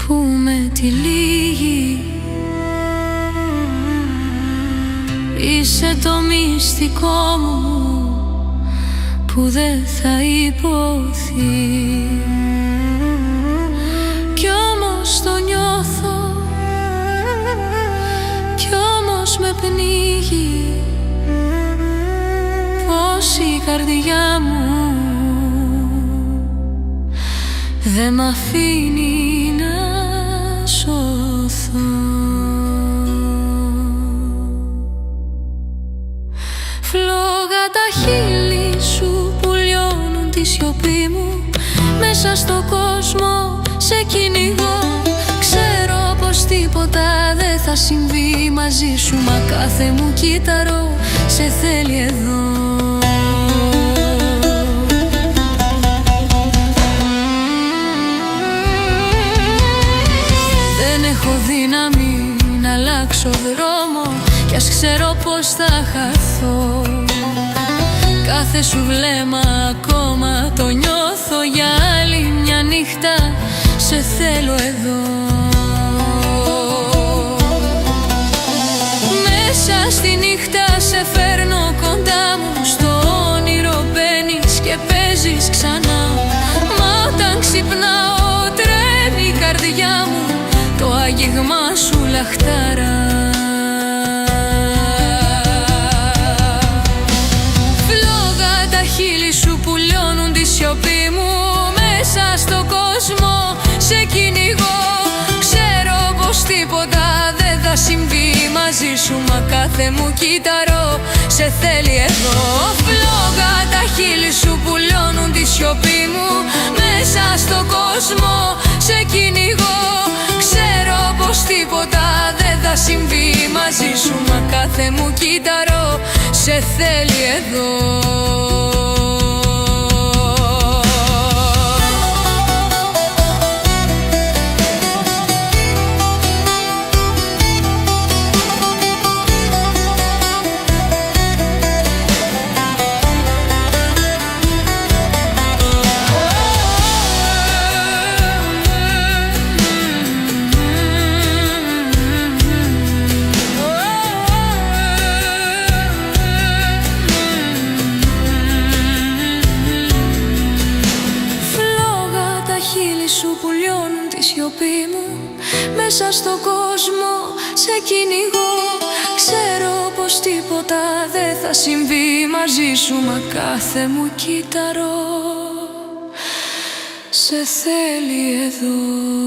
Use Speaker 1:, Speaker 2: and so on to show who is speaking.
Speaker 1: που με τυλίγει. Είσαι το μυστικό μου που δεν θα υποθεί. Κι όμως το νιώθω, κι όμως με πνίγει πως η καρδιά μου δεν μ' αφήνει να σωθώ. Φλόγα τα χείλη σου που λιώνουν τη σιωπή μου. Μέσα στο κόσμο σε κυνηγώ. Ξέρω πως τίποτα δεν θα συμβεί μαζί σου, μα κάθε μου κύτταρο σε θέλει εδώ. Δεν έχω δύναμη να αλλάξω δρόμο κι ας ξέρω πως θα χαθώ. Κάθε σου βλέμμα ακόμα το νιώθω. Για άλλη μια νύχτα σε θέλω εδώ. Μέσα στη νύχτα σε φέρνω κοντά μου. Στο όνειρο μπαίνεις και παίζεις ξανά. Μα όταν ξυπνάω τρέμει η καρδιά μου. Το άγγιγμά σου λαχταρά. Φλόγα τα χείλη σου που λιώνουν τη σιωπή μου. Μέσα στο κόσμο σε κυνηγώ. Ξέρω πως τίποτα δεν θα συμβεί μαζί σου, μα κάθε μου κύτταρο σε θέλει εδώ. Φλόγα τα χείλη σου που λιώνουν τη σιωπή μου. Μέσα στο κόσμο σε κυνηγώ. Ξέρω πως τίποτα δεν θα συμβεί μαζί σου, μα κάθε μου κύτταρο σε θέλει εδώ. Μέσα στον κόσμο σε κυνηγώ. Ξέρω πως τίποτα δεν θα συμβεί μαζί σου, μα κάθε μου κύτταρο σε θέλει εδώ.